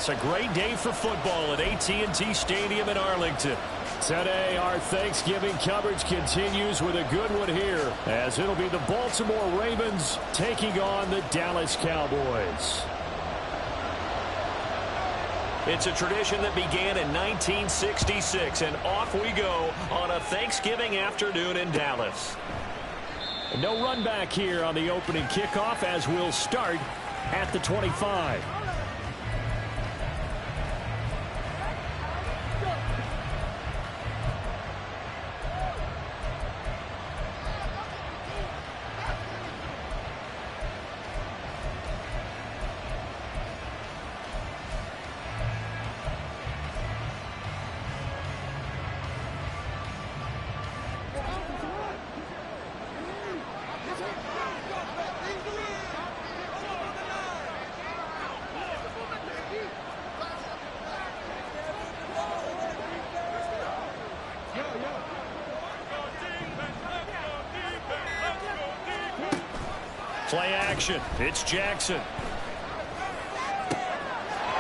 Yes, a great day for football at AT&T Stadium in Arlington. Today, our Thanksgiving coverage continues with a good one here, as it'll be the Baltimore Ravens taking on the Dallas Cowboys. It's a tradition that began in 1966, and off we go on a Thanksgiving afternoon in Dallas. No run back here on the opening kickoff, as we'll start at the 25. Play action. It's Jackson.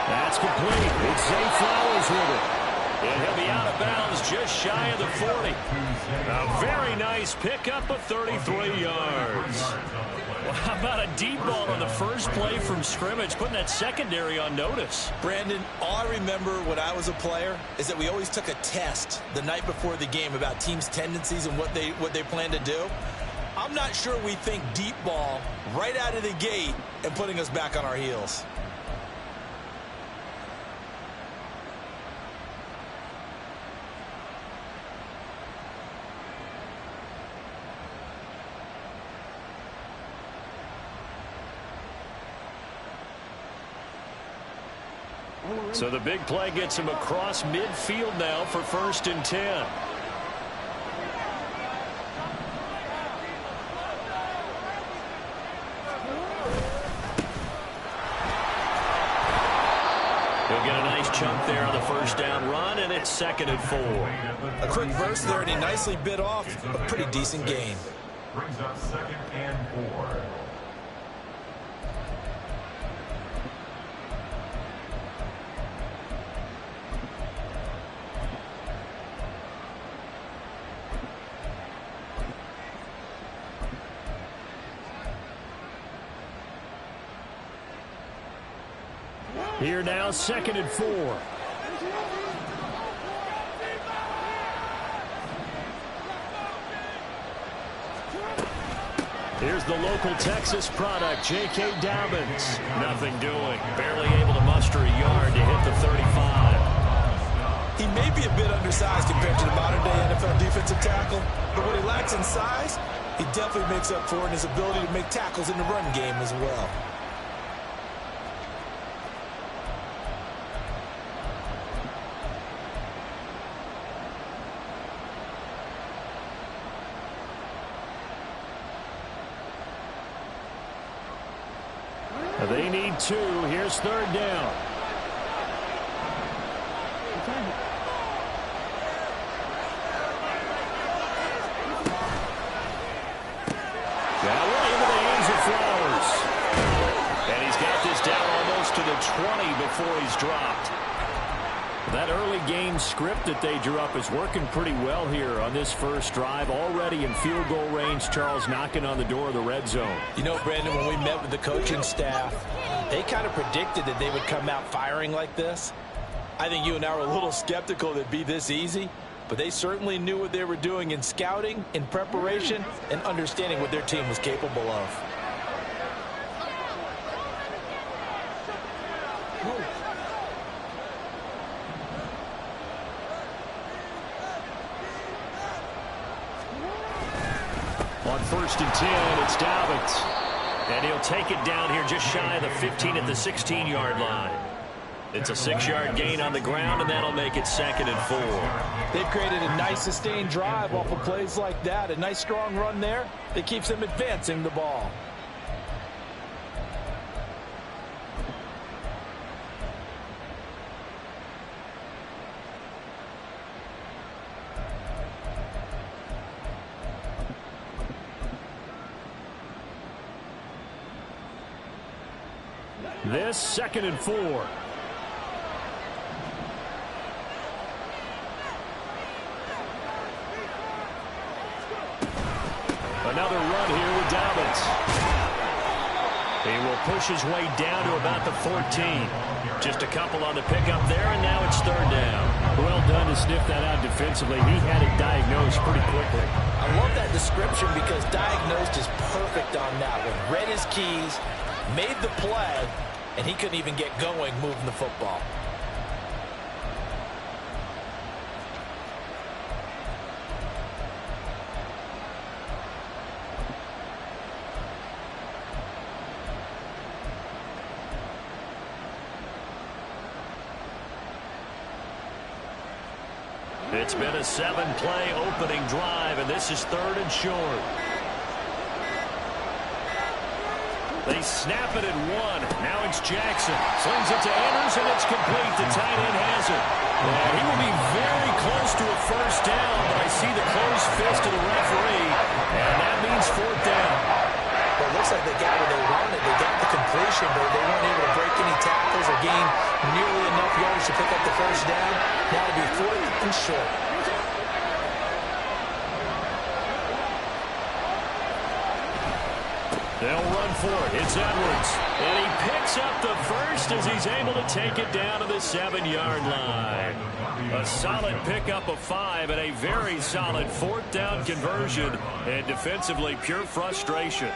That's complete. It's Zay Flowers with it. And he'll be out of bounds just shy of the 40. A very nice pickup of 33 yards. Well, how about a deep ball on the first play from scrimmage, putting that secondary on notice? Brandon, all I remember when I was a player is that we always took a test the night before the game about teams' tendencies and what they plan to do. I'm not sure we think deep ball right out of the gate and putting us back on our heels. So the big play gets him across midfield now for 1st and 10. He'll get a nice chunk there on the first down run, and it's 2nd and 4. A quick burst there, and he nicely bit off a pretty decent gain. Brings up 2nd and 4. Here now, 2nd and 4. Here's the local Texas product, J.K. Dobbins. Nothing doing. Barely able to muster a yard to hit the 35. He may be a bit undersized compared to the modern-day NFL defensive tackle, but what he lacks in size, he definitely makes up for in his ability to make tackles in the run game as well. They need 2. Here's 3rd down. Now right into the hands of Flowers. And he's got this down almost to the 20 before he's dropped. That early game script that they drew up is working pretty well here on this first drive. Already in field goal range, Charles, knocking on the door of the red zone. You know, Brandon, when we met with the coaching staff, they kind of predicted that they would come out firing like this. I think you and I were a little skeptical that it'd be this easy, but they certainly knew what they were doing in scouting, in preparation, and understanding what their team was capable of. On 1st and 10, it's Dobbins. And he'll take it down here just shy of the 15 at the 16-yard line. It's a 6-yard gain on the ground, and that'll make it 2nd and 4. They've created a nice sustained drive off of plays like that. A nice strong run there that keeps them advancing the ball. This 2nd and 4. another run here with Dobbins. He will push his way down to about the 14. Just a couple on the pickup there, and now it's third down. Well done to sniff that out defensively. He had it diagnosed pretty quickly. I love that description because diagnosed is perfect on that one. Read his keys, made the play, and he couldn't even get going moving the football. It's been a 7-play opening drive, and this is third and short. They snap it at 1. Now it's Jackson. Slings it to Andrews, and it's complete. The tight end has it. And he will be very close to a first down, but I see the closed fist of the referee, and that means fourth down. Well, it looks like they got what they wanted. They got the completion, but they weren't able to break any tackles or gain nearly enough yards to pick up the first down. Now it'll be fourth and short. They'll run for it. It's Edwards. And he picks up the first as he's able to take it down to the 7-yard line. A solid pickup of 5 and a very solid fourth down conversion. And defensively, pure frustration.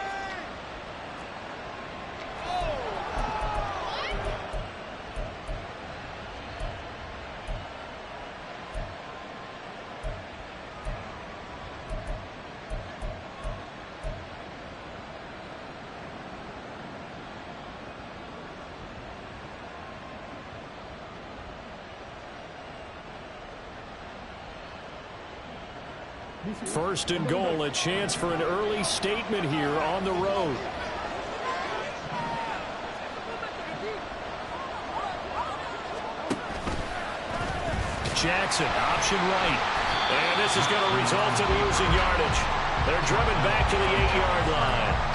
First and goal, a chance for an early statement here on the road. Jackson, option right. And this is going to result in losing yardage. They're driven back to the 8-yard line.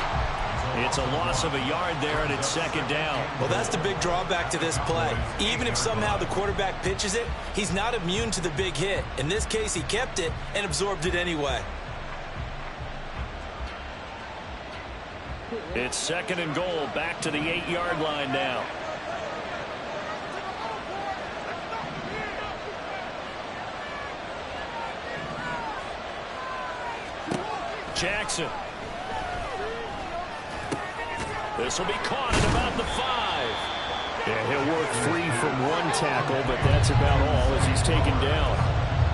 It's a loss of a yard there, and it's second down. Well, that's the big drawback to this play. Even if somehow the quarterback pitches it, he's not immune to the big hit. In this case, he kept it and absorbed it anyway. It's second and goal, back to the 8-yard line now. Jackson. This will be caught at about the 5. Yeah, he'll work free from one tackle, but that's about all as he's taken down.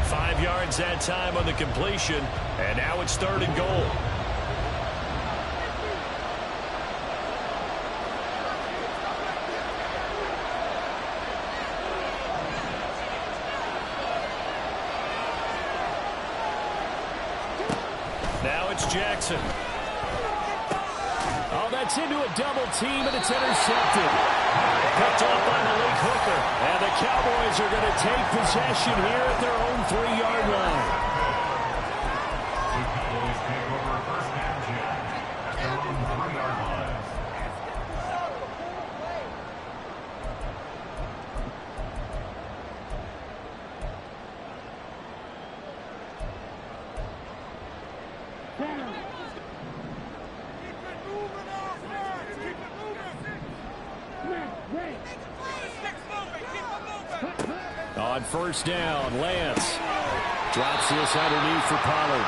5 yards that time on the completion, and now it's third and goal. Now it's Jackson. Oh, that's into a double team, and it's intercepted. Picked off by Malik Hooker. And the Cowboys are going to take possession here at their own 3-yard line. The Cowboys take over first and 10 at their own 3-yard line. On first down, Lance drops this underneath for Pollard.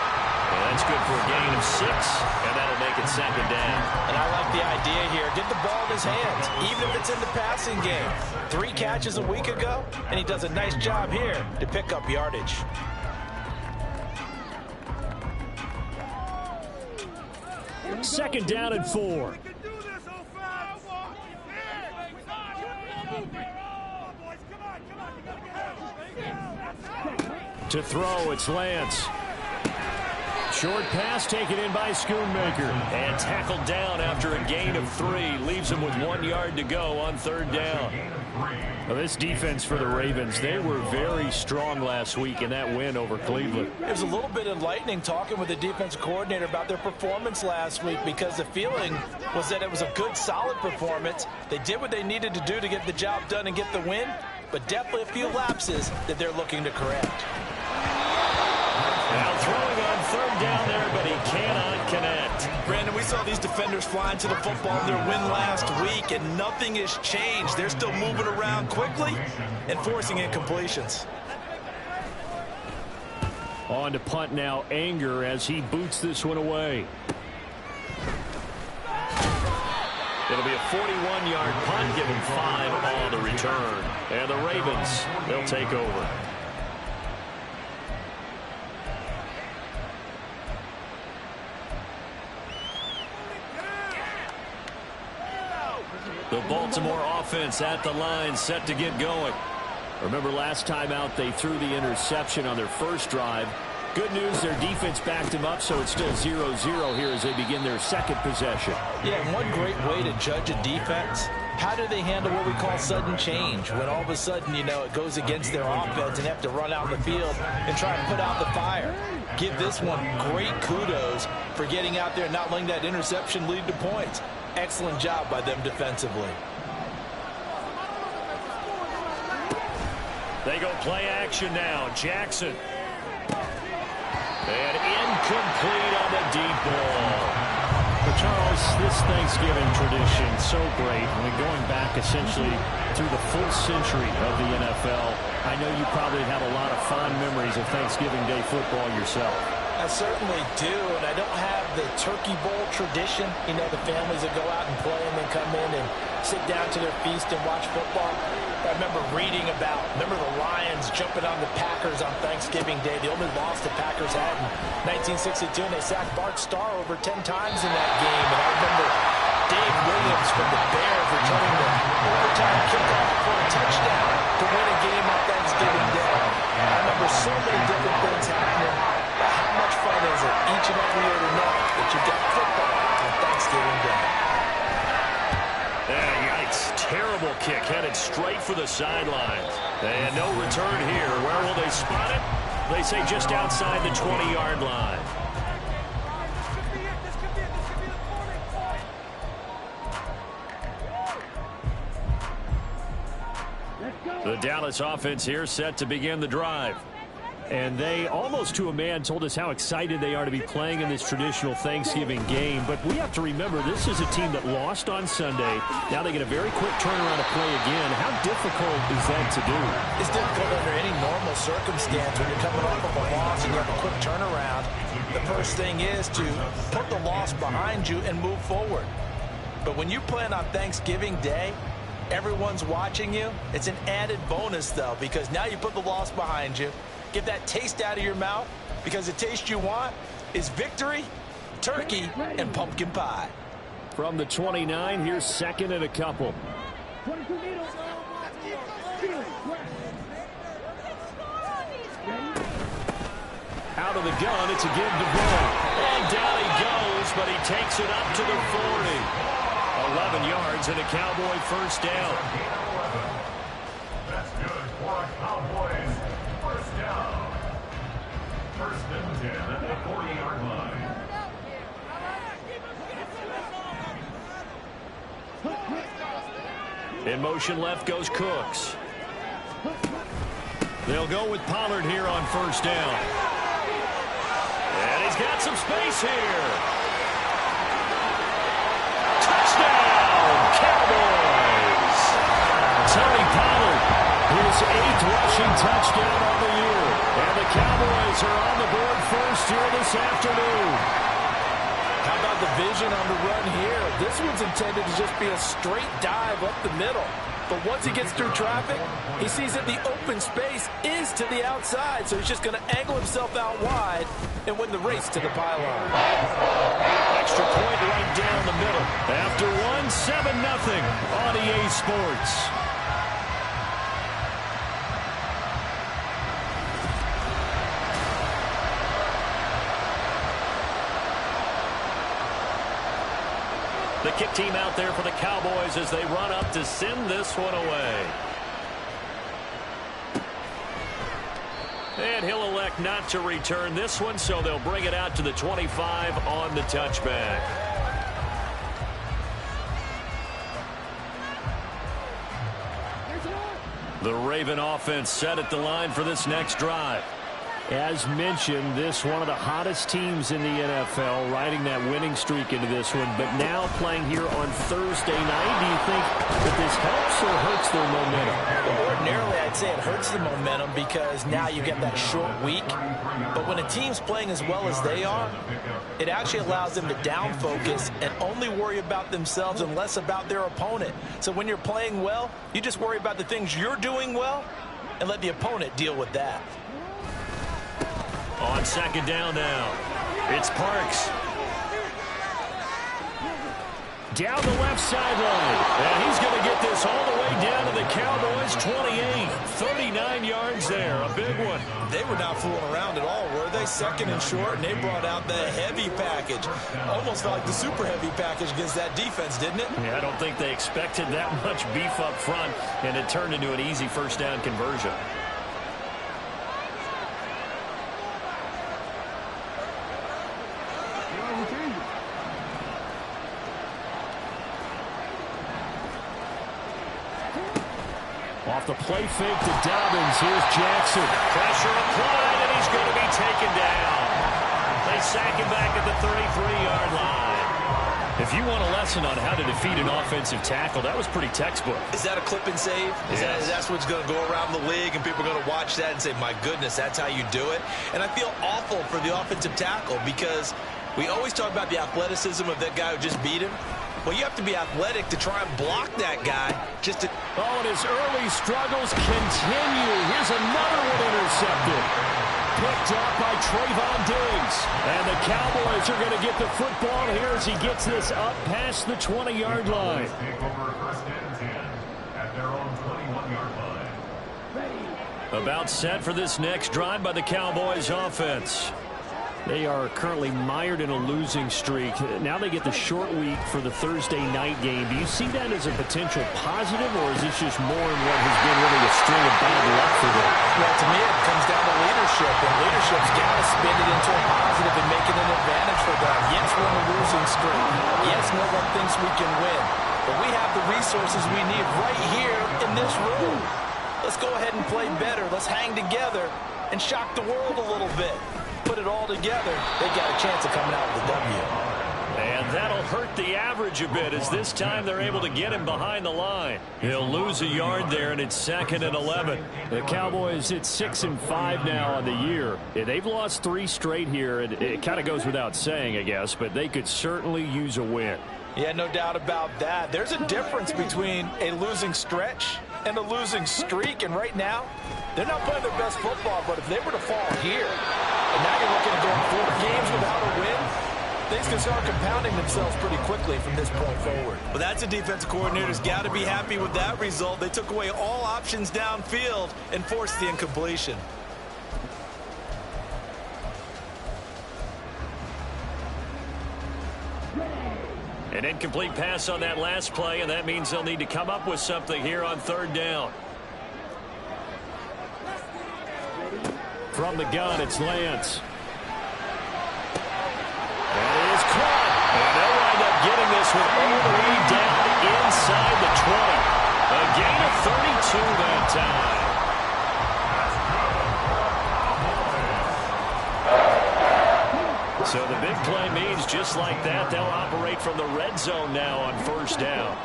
And that's good for a gain of 6, and that'll make it second down. And I like the idea here. Get the ball in his hands, even if it's in the passing game. 3 catches a week ago, and he does a nice job here to pick up yardage. Second down and 4. To throw, it's Lance. Short pass taken in by Schoonmaker. And tackled down after a gain of 3. Leaves him with 1 yard to go on third down. Well, this defense for the Ravens, they were very strong last week in that win over Cleveland. It was a little bit enlightening talking with the defense coordinator about their performance last week because the feeling was that it was a good, solid performance. They did what they needed to do to get the job done and get the win, but definitely a few lapses that they're looking to correct. Now throwing on third down there, but he cannot connect. Brandon, we saw these defenders flying to the football in their win last week, and nothing has changed. They're still moving around quickly and forcing incompletions. On to punt now, Anger, as he boots this one away. It'll be a 41-yard punt, giving 5 on the return. And the Ravens, they'll take over. The Baltimore offense at the line, set to get going. Remember last time out, they threw the interception on their first drive. Good news, their defense backed them up, so it's still 0-0 here as they begin their second possession. Yeah, and one great way to judge a defense, how do they handle what we call sudden change? When all of a sudden, you know, it goes against their offense and they have to run out in the field and try and put out the fire. Give this one great kudos for getting out there and not letting that interception lead to points. Excellent job by them defensively. They go play action now. Jackson. And incomplete on the deep ball. But Charles, this Thanksgiving tradition, so great. I mean, going back essentially through the full century of the NFL, I know you probably have a lot of fond memories of Thanksgiving Day football yourself. I certainly do, and I don't have the Turkey Bowl tradition. You know, the families that go out and play and then come in and sit down to their feast and watch football. I remember reading about, the Lions jumping on the Packers on Thanksgiving Day. The only loss the Packers had in 1962, and they sacked Bart Starr over 10 times in that game. And I remember Dave Williams from the Bears returning the overtime kickoff for a touchdown to win a game on Thanksgiving Day. I remember so many different things happening. But how much fun is it each and every year to know that you've got football on Thanksgiving Day? Yikes. Terrible kick headed straight for the sidelines. And no return here. Where will they spot it? They say just outside the 20-yard line. The Dallas offense here set to begin the drive. And they, almost to a man, told us how excited they are to be playing in this traditional Thanksgiving game. But we have to remember, this is a team that lost on Sunday. Now they get a very quick turnaround to play again. How difficult is that to do? It's difficult under any normal circumstance when you're coming off of a loss and you have a quick turnaround. The first thing is to put the loss behind you and move forward. But when you play on Thanksgiving Day, everyone's watching you. It's an added bonus, though, because now you put the loss behind you. Get that taste out of your mouth, because the taste you want is victory, turkey, and pumpkin pie. From the 29, here's second and a couple. Out of the gun, it's a give to Bull. And down he goes, but he takes it up to the 40. 11 yards and a Cowboy first down. That's good for a Cowboys first down. First and 10 at the 40-yard line. In motion left goes Cooks. They'll go with Pollard here on first down. And he's got some space here. Touchdown, Cowboys! Tony Pollard, his 8th rushing touchdown on the year. And the Cowboys are on the board first here this afternoon. How about the vision on the run here? This one's intended to just be a straight dive up the middle. But once he gets through traffic, he sees that the open space is to the outside. So he's just going to angle himself out wide and win the race to the pylon. Extra point right down the middle. After one, 7-0 on EA Sports. The kick team out there for the Cowboys as they run up to send this one away. And he'll elect not to return this one, so they'll bring it out to the 25 on the touchback. The Raven offense set at the line for this next drive. As mentioned, this one of the hottest teams in the NFL, riding that winning streak into this one, but now playing here on Thursday night. Do you think that this helps or hurts their momentum? Well, ordinarily, I'd say it hurts the momentum because now you get that short week. But when a team's playing as well as they are, it actually allows them to down focus and only worry about themselves and less about their opponent. So when you're playing well, you just worry about the things you're doing well and let the opponent deal with that. On second down now, it's Parks. Down the left sideline. And he's going to get this all the way down to the Cowboys' 28. 39 yards there. A big one. They were not fooling around at all, were they? Second and short, and they brought out the heavy package. Almost like the super heavy package against that defense, didn't it? Yeah, I don't think they expected that much beef up front, and it turned into an easy first down conversion. Off the play fake to Dobbins. Here's Jackson. Pressure applied, and he's going to be taken down. They sack him back at the 33-yard line. If you want a lesson on how to defeat an offensive tackle, that was pretty textbook. Is that a clip and save? That's what's going to go around the league, and people are going to watch that and say, my goodness, that's how you do it? And I feel awful for the offensive tackle because we always talk about the athleticism of that guy who just beat him. Well, you have to be athletic to try and block that guy. And his early struggles continue. Here's another one intercepted. Picked up by Trayvon Diggs. And the Cowboys are going to get the football here as he gets this up past the 20-yard line. Take over first and 10 at their own 21-yard line. About set for this next drive by the Cowboys offense. They are currently mired in a losing streak. Now they get the short week for the Thursday night game. Do you see that as a potential positive, or is this just more in what has been really a string of bad luck for them? Well, to me, it comes down to leadership, and leadership's got to spin it into a positive and make it an advantage for them. Yes, we're in a losing streak. Yes, no one thinks we can win. But we have the resources we need right here in this room. Let's go ahead and play better. Let's hang together and shock the world a little bit. Put it all together, they got a chance of coming out with a W. And that'll hurt the average a bit as this time they're able to get him behind the line. He'll lose a yard there, and it's 2nd and 11. The Cowboys at 6-5 now on the year. They've lost 3 straight here, and it kind of goes without saying, I guess, but they could certainly use a win. Yeah, no doubt about that. There's a difference between a losing stretch and a losing streak, and right now, they're not playing their best football, but if they were to fall here, and now you're looking at going 4 games without a win, things can start compounding themselves pretty quickly from this point forward. Well, that's a defensive coordinator's got to be happy with that result. They took away all options downfield and forced the incompletion. An incomplete pass on that last play, and that means they'll need to come up with something here on 3rd down. From the gun, it's Lance. That is caught. And they'll wind up getting this one all the way down inside the 20. A gain of 32 that time. So the big play means just like that, they'll operate from the red zone now on 1st down.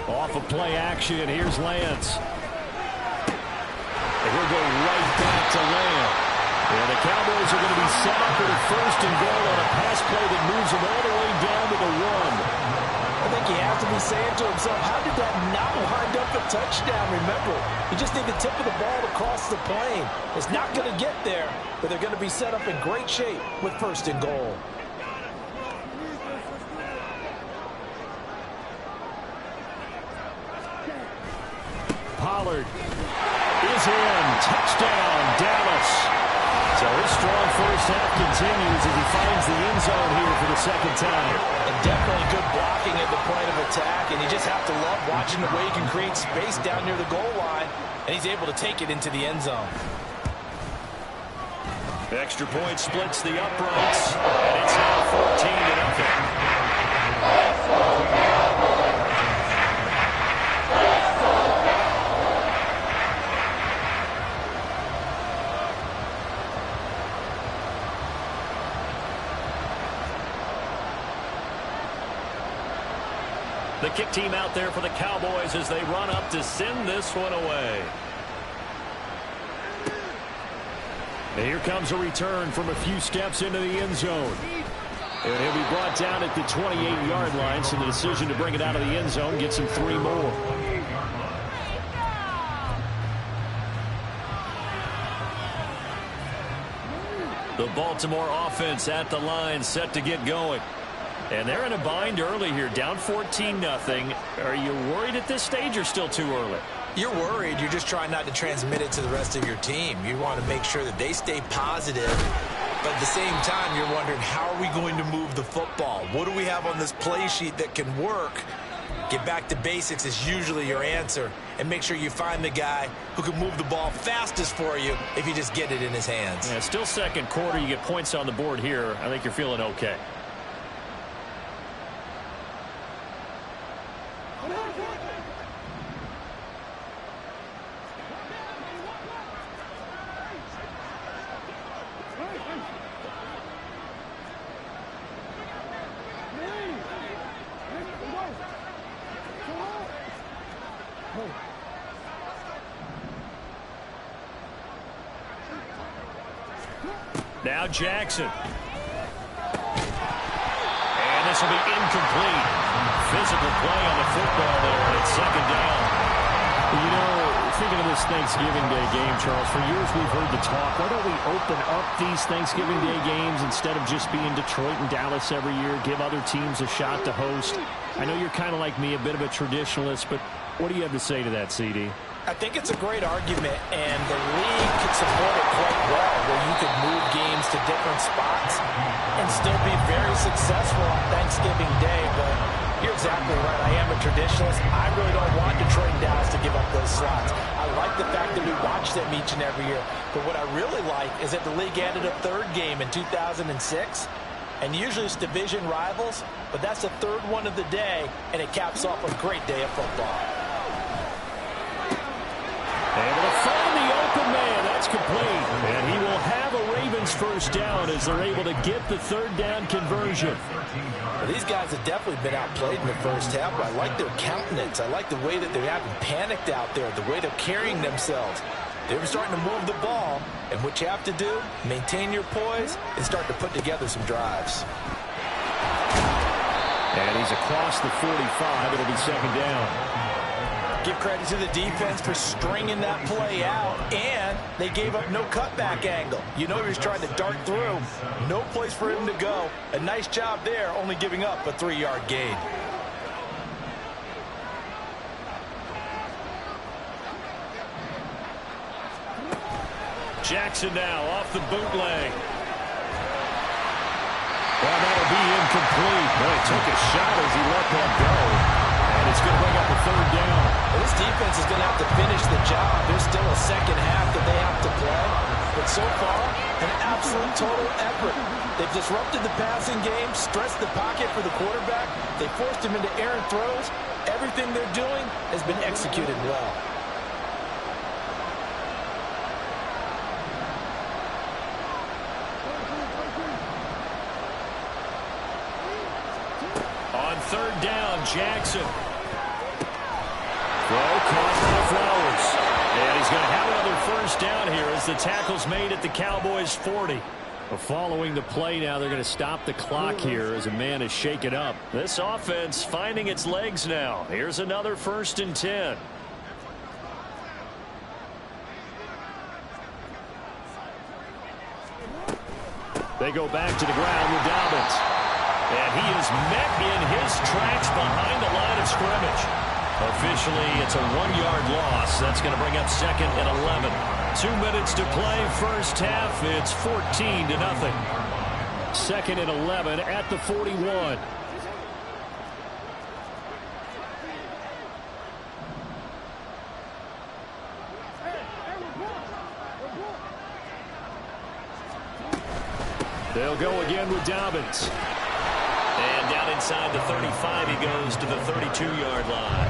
Off of play action, here's Lance. And he'll go right back to Lamb. And the Cowboys are going to be set up for the 1st and goal on a pass play that moves them all the way down to the 1. I think he has to be saying to himself, how did that not wind up a touchdown? Remember, you just need the tip of the ball to cross the plane. It's not going to get there, but they're going to be set up in great shape with 1st and goal. Pollard is in. Touchdown, Dallas. So his strong first half continues as he finds the end zone here for the 2nd time. And definitely good blocking at the point of attack, and you just have to love watching the way he can create space down near the goal line, and he's able to take it into the end zone. Extra point splits the uprights, and it's now 14-0. The kick team out there for the Cowboys as they run up to send this one away. And here comes a return from a few steps into the end zone. And he'll be brought down at the 28-yard line, so the decision to bring it out of the end zone gets him 3 more. The Baltimore offense at the line, set to get going. And they're in a bind early here, down 14-0. Are you worried at this stage or still too early? You're worried. You're just trying not to transmit it to the rest of your team. You want to make sure that they stay positive. But at the same time, you're wondering, how are we going to move the football? What do we have on this play sheet that can work? Get back to basics is usually your answer. And make sure you find the guy who can move the ball fastest for you if you just get it in his hands. Yeah, still second quarter. You get points on the board here. I think you're feeling okay. Now Jackson. And this will be incomplete. Physical play on the football there, and it's second down. You know, thinking of this Thanksgiving Day game, Charles, for years we've heard the talk, why don't we open up these Thanksgiving Day games instead of just being Detroit and Dallas every year, give other teams a shot to host? I know you're kind of like me, a bit of a traditionalist, but what do you have to say to that, CD? I think it's a great argument, and the league could support it quite well, where you could move games to different spots and still be very successful on Thanksgiving Day. But you're exactly right. I am a traditionalist. I really don't want Detroit and Dallas to give up those slots. I like the fact that we watch them each and every year. But what I really like is that the league added a third game in 2006. And usually it's division rivals, but that's the third one of the day, and it caps off a great day of football. Able to find the open man. That's complete. And he will have a Ravens first down as they're able to get the third down conversion. Well, these guys have definitely been outplayed in the first half, but I like their countenance. I like the way that they haven't panicked out there, the way they're carrying themselves. They're starting to move the ball, and what you have to do, maintain your poise and start to put together some drives. And he's across the 45. It'll be second down. Give credit to the defense for stringing that play out, and they gave up no cutback angle. You know he was trying to dart through. No place for him to go. A nice job there, only giving up a 3-yard gain. Jackson now off the bootleg. Well, that'll be incomplete. Well, he took a shot as he let that go. And it's going to bring up a third down. Well, this defense is going to have to finish the job. There's still a second half that they have to play. But so far, an absolute total effort. They've disrupted the passing game, stressed the pocket for the quarterback. They forced him into errant throws. Everything they're doing has been executed well. On third down, Jackson. Throw caught by Flowers. And he's going to have another first down here as the tackle's made at the Cowboys' 40. Well, following the play now, they're going to stop the clock here as a man is shaken up. This offense finding its legs now. Here's another 1st and 10. They go back to the ground with Dobbins. And he is met in his tracks behind the line of scrimmage. Officially, it's a 1-yard loss. That's going to bring up 2nd and 11. 2 minutes to play, first half. It's 14-0. 2nd and 11 at the 41. They'll go again with Dobbins. And down inside the 35, he goes to the 32-yard line.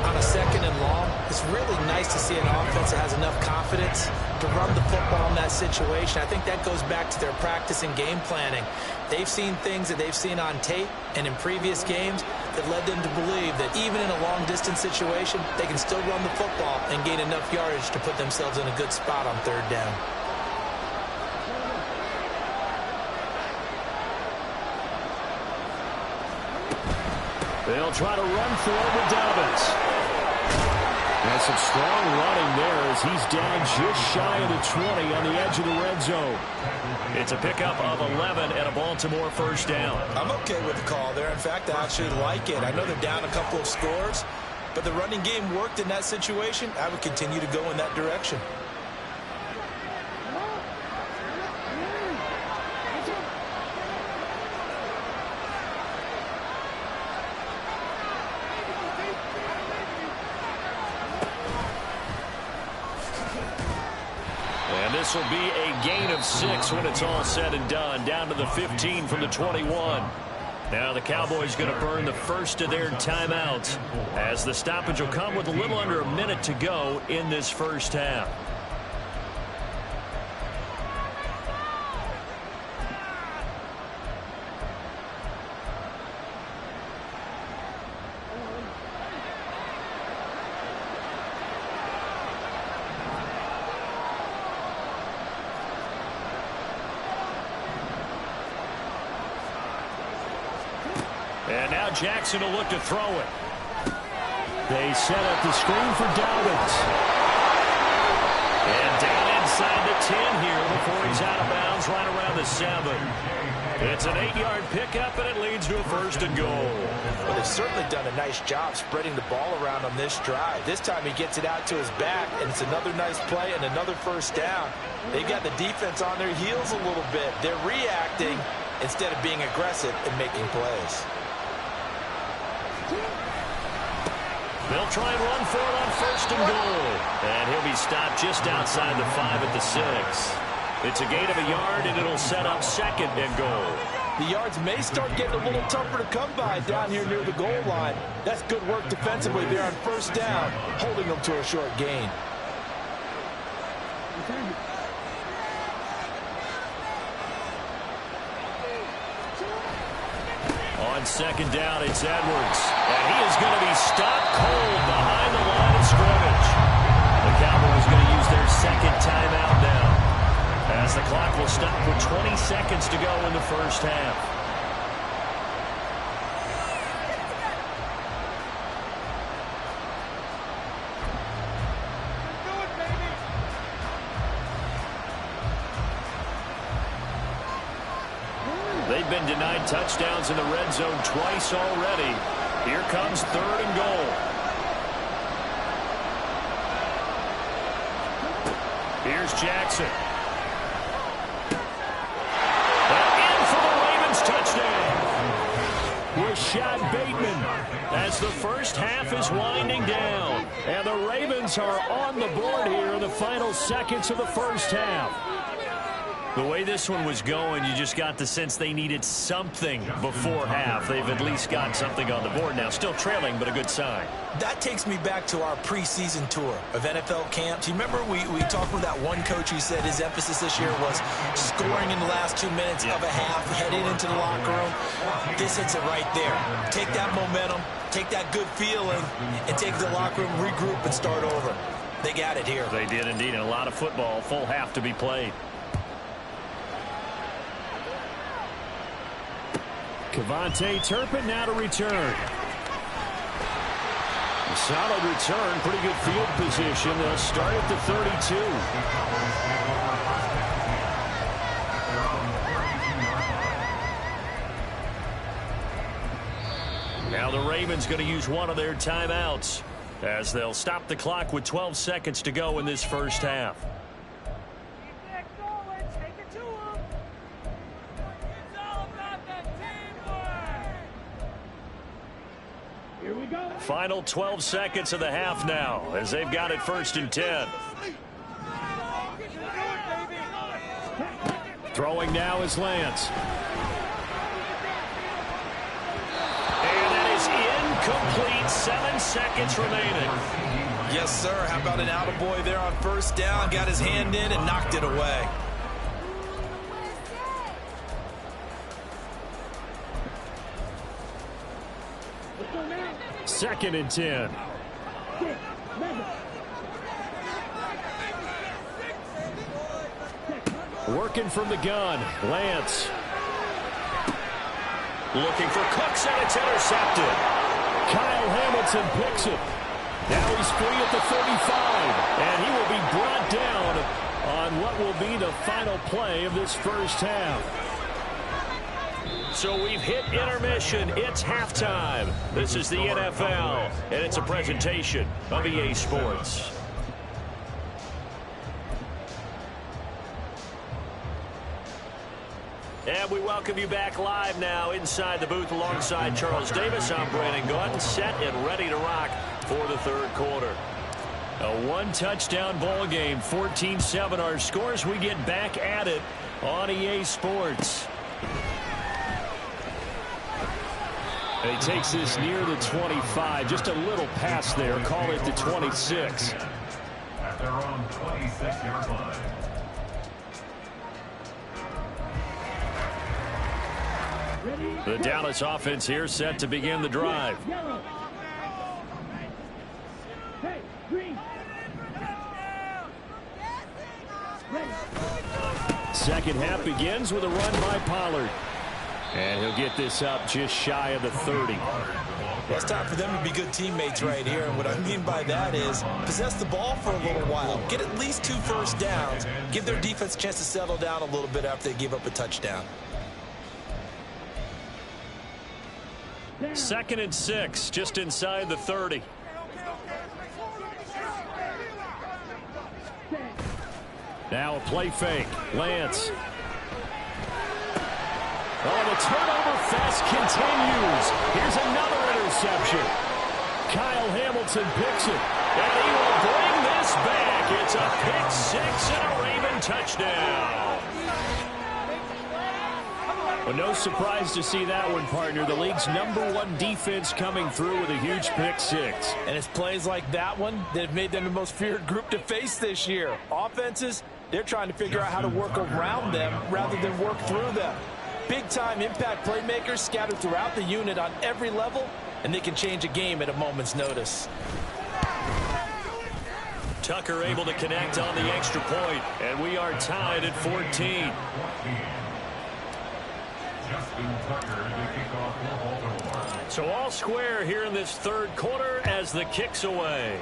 On a 2nd and long, it's really nice to see an offense that has enough confidence to run the football in that situation. I think that goes back to their practice and game planning. They've seen things that they've seen on tape and in previous games that led them to believe that even in a long-distance situation, they can still run the football and gain enough yardage to put themselves in a good spot on third down. They'll try to run for it with Dobbins. And some strong running there as he's down just shy of the 20 on the edge of the red zone. It's a pickup of 11 and a Baltimore first down. I'm okay with the call there. In fact, I actually like it. I know they're down a couple of scores, but the running game worked in that situation. I would continue to go in that direction. This will be a gain of 6 when it's all said and done, down to the 15 from the 21. Now the Cowboys going to burn the first of their timeouts as the stoppage will come with a little under a minute to go in this first half. And now Jackson will look to throw it. They set up the screen for Dobbins. And down inside the 10 here before he's out of bounds right around the 7. It's an 8-yard pickup, and it leads to a first and goal. Well, they've certainly done a nice job spreading the ball around on this drive. This time he gets it out to his back, and it's another nice play and another first down. They've got the defense on their heels a little bit. They're reacting instead of being aggressive and making plays. They'll try and run for it on first and goal. And he'll be stopped just outside the 5 at the 6. It's a gain of a yard, and it'll set up second and goal. The yards may start getting a little tougher to come by down here near the goal line. That's good work defensively there on first down, holding them to a short gain. On second down, it's Edwards. And he is going to be stopped cold behind the line of scrimmage. The Cowboys going to use their second timeout now, as the clock will stop with 20 seconds to go in the first half. They've been denied touchdowns in the red zone twice already. Here comes third and goal. Here's Jackson. And in for the Ravens touchdown. Rashad Bateman, as the first half is winding down. And the Ravens are on the board here in the final seconds of the first half. The way this one was going, you just got the sense they needed something before half. They've at least got something on the board now. Still trailing, but a good sign. That takes me back to our preseason tour of NFL camps. You remember we talked with that one coach who said his emphasis this year was scoring in the last 2 minutes of a half, heading into the locker room. This hits it right there. Take that momentum, take that good feeling, and take the locker room, regroup, and start over. They got it here. They did indeed, and a lot of football, full half to be played. Kevontae Turpin now to return. A solid return, pretty good field position. They'll start at the 32. Now the Ravens going to use one of their timeouts as they'll stop the clock with 12 seconds to go in this first half. Final 12 seconds of the half now as they've got it first and 10. Throwing now is Lance. And that is incomplete. 7 seconds remaining. Yes, sir. How about an attaboy there on first down? Got his hand in and knocked it away. Second and 10. Working from the gun, Lance. Looking for Cooks, and it's intercepted. Kyle Hamilton picks it. Now he's free at the 35, and he will be brought down on what will be the final play of this first half. So we've hit intermission. It's halftime. This is the NFL, and it's a presentation of EA Sports. And we welcome you back live now inside the booth alongside Charles Davis. I'm Brandon Gaudin, set and ready to rock for the third quarter. A one-touchdown ball game, 14-7 our scores. We get back at it on EA Sports. And he takes this near the 25, just a little pass there, call it the 26. At their own 26-yard line. The Dallas offense here set to begin the drive. Second half begins with a run by Pollard. And he'll get this up just shy of the 30. Well, it's time for them to be good teammates right here. And what I mean by that is possess the ball for a little while. Get at least 2 first downs. Give their defense a chance to settle down a little bit after they give up a touchdown. Second and 6, just inside the 30. Now a play fake. Lance. Oh, the turnover fest continues. Here's another interception. Kyle Hamilton picks it. And he will bring this back. It's a pick 6 and a Raven touchdown. Well, no surprise to see that one, partner. The league's #1 defense coming through with a huge pick 6. And it's plays like that one that have made them the most feared group to face this year. Offenses, they're trying to figure out how to work around them rather than work through them. Big-time impact playmakers scattered throughout the unit on every level, and they can change a game at a moment's notice. Tucker able to connect on the extra point, and we are tied at 14. So all square here in this third quarter as the kick's away.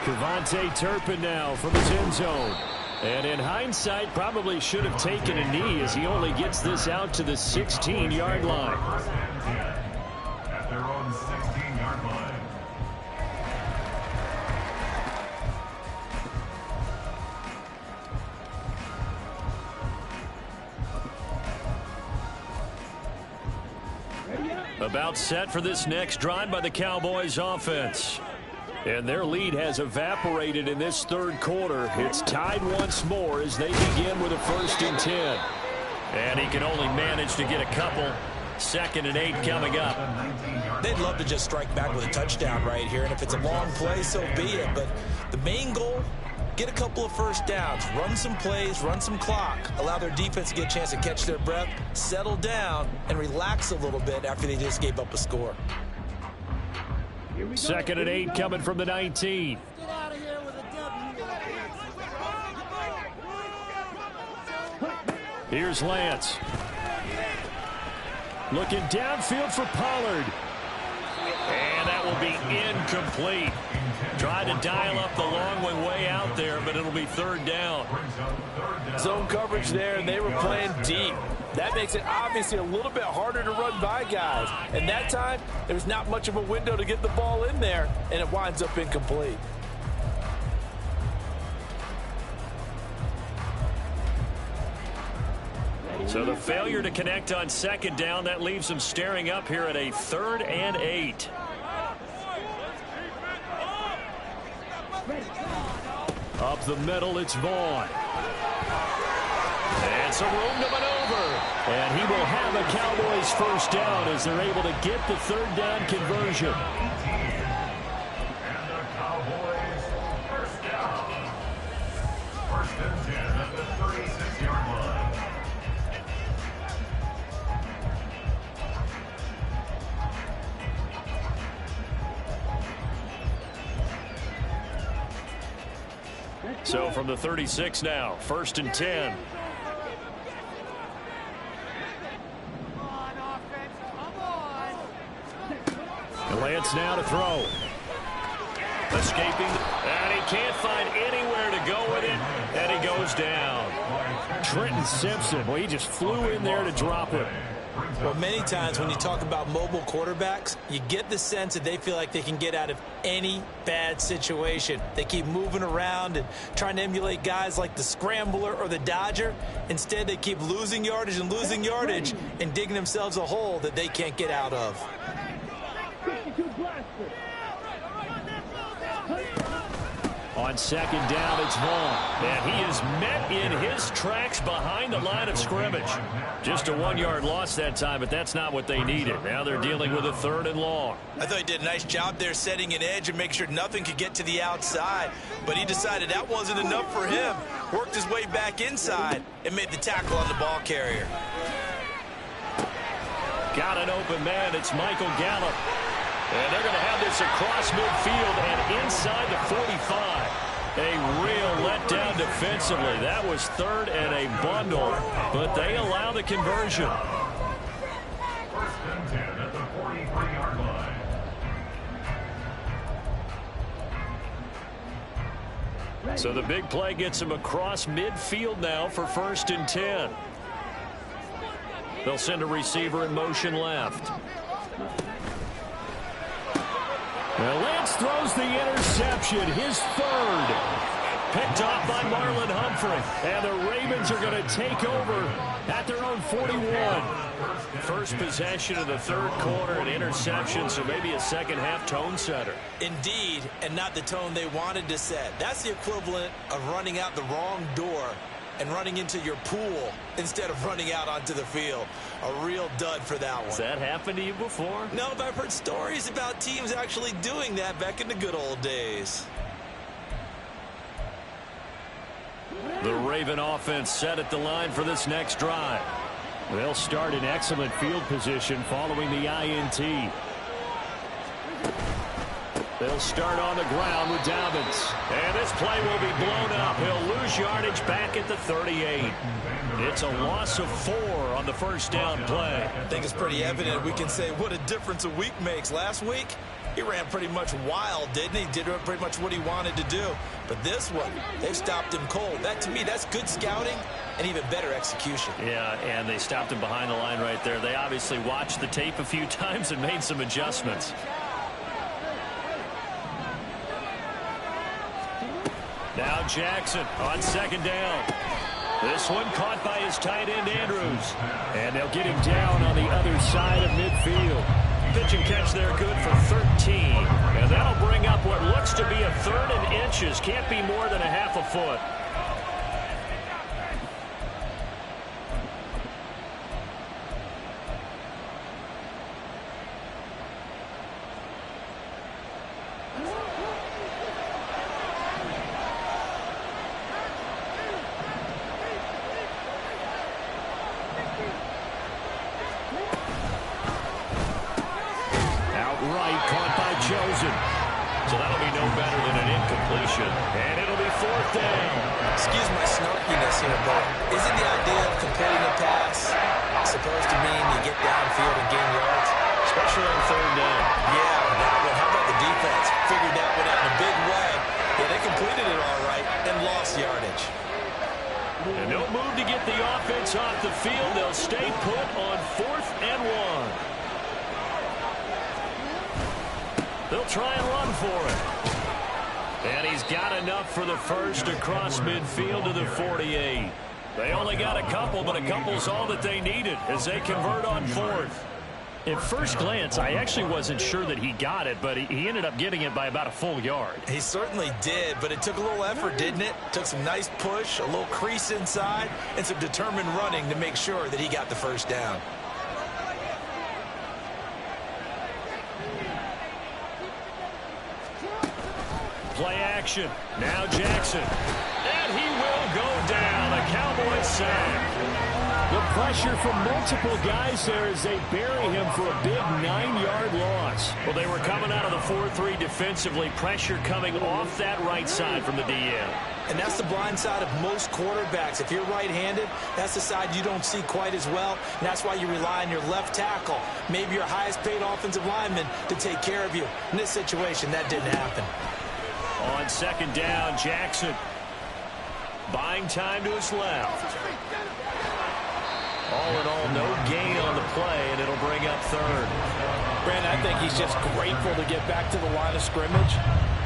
Kevontae Turpin now from his end zone. And in hindsight, probably should have taken a knee as he only gets this out to the 16-yard line. At their own 16-yard line. About set for this next drive by the Cowboys offense. And their lead has evaporated in this third quarter. It's tied once more as they begin with a 1st and 10. And he can only manage to get a couple. 2nd and 8 coming up. They'd love to just strike back with a touchdown right here. And if it's a long play, so be it. But the main goal, get a couple of first downs. Run some plays, run some clock. Allow their defense to get a chance to catch their breath, settle down, and relax a little bit after they just gave up a score. 2nd and 8 coming from the 19. Get out of here with a W. Here's Lance. Looking downfield for Pollard. And that will be incomplete. Tried to dial up the long way out there, but it'll be 3rd down. Zone coverage there, and they were playing deep. That makes it obviously a little bit harder to run by guys. And that time, there was not much of a window to get the ball in there, and it winds up incomplete. So the failure to connect on 2nd down, that leaves them staring up here at a 3rd and 8. Up the middle, it's Vaughn. And some room to maneuver. over. And he will have a Cowboys first down as they're able to get the third down conversion. And the Cowboys first down. First and 10 at the 36-yard line. So from the 36 now, first and 10. And Lance now to throw. Escaping, and he can't find anywhere to go with it, and he goes down. Trenton Simpson, well, he just flew in there to drop him. Well, many times when you talk about mobile quarterbacks, you get the sense that they feel like they can get out of any bad situation. They keep moving around and trying to emulate guys like the Scrambler or the Dodger. Instead, they keep losing yardage and digging themselves a hole that they can't get out of. On second down, it's Vaughn. And he is met in his tracks behind the line of scrimmage. Just a 1-yard loss that time, but that's not what they needed. Now they're dealing with a third and long. I thought he did a nice job there setting an edge and make sure nothing could get to the outside. But he decided that wasn't enough for him. Worked his way back inside and made the tackle on the ball carrier. Got an open man. It's Michael Gallup. And they're going to have this across midfield and inside the 45. A real letdown defensively. That was third and a bundle, but they allow the conversion. First and 10 at the 43-yard line. So the big play gets him across midfield now for first and 10. They'll send a receiver in motion left. Well, Lance throws the interception, his third. Picked off by Marlon Humphrey. And the Ravens are going to take over at their own 41. First possession of the third quarter, an interception, so maybe a second-half tone setter. Indeed, and not the tone they wanted to set. That's the equivalent of running out the wrong door and running into your pool instead of running out onto the field. A real dud for that one. Has that happened to you before? No, but I've heard stories about teams actually doing that back in the good old days. The Raven offense set at the line for this next drive. They'll start in excellent field position following the INT. They'll start on the ground with Dobbins. And this play will be blown up. He'll lose yardage back at the 38. It's a loss of 4 on the first down play. I think it's pretty evident we can say what a difference a week makes. Last week, he ran pretty much wild, didn't he? Did pretty much what he wanted to do. But this one, they've stopped him cold. That, to me, that's good scouting and even better execution. Yeah, and they stopped him behind the line right there. They obviously watched the tape a few times and made some adjustments. Now Jackson on second down. This one caught by his tight end, Andrews. And they'll get him down on the other side of midfield. Pitch and catch there good for 13. And that'll bring up what looks to be a third and inches. Can't be more than a half a foot. So that'll be no better than an incompletion. And it'll be fourth down. Excuse my snarkiness here, but isn't the idea of completing a pass supposed to mean you get downfield and gain yards? Especially on third down. Yeah, that one. How about the defense? Figured that one out in a big way. Yeah, they completed it all right and lost yardage. And no move to get the offense off the field. They'll stay put on 4th and 1. They'll try and run for it. And he's got enough for the first across midfield to the 48. They only got a couple, but a couple's all that they needed as they convert on 4th. At first glance, I actually wasn't sure that he got it, but he ended up getting it by about a full yard. He certainly did, but it took a little effort, didn't it? Took some nice push, a little crease inside, and some determined running to make sure that he got the first down. Play action. Now Jackson. And he will go down. A Cowboys sack. The pressure from multiple guys there as they bury him for a big 9-yard loss. Well, they were coming out of the 4-3 defensively. Pressure coming off that right side from the DN. And that's the blind side of most quarterbacks. If you're right-handed, that's the side you don't see quite as well. And that's why you rely on your left tackle, maybe your highest-paid offensive lineman, to take care of you. In this situation, that didn't happen. On second down, Jackson buying time to his left. All in all, no gain on the play, and it'll bring up third. Brandon, I think he's just grateful to get back to the line of scrimmage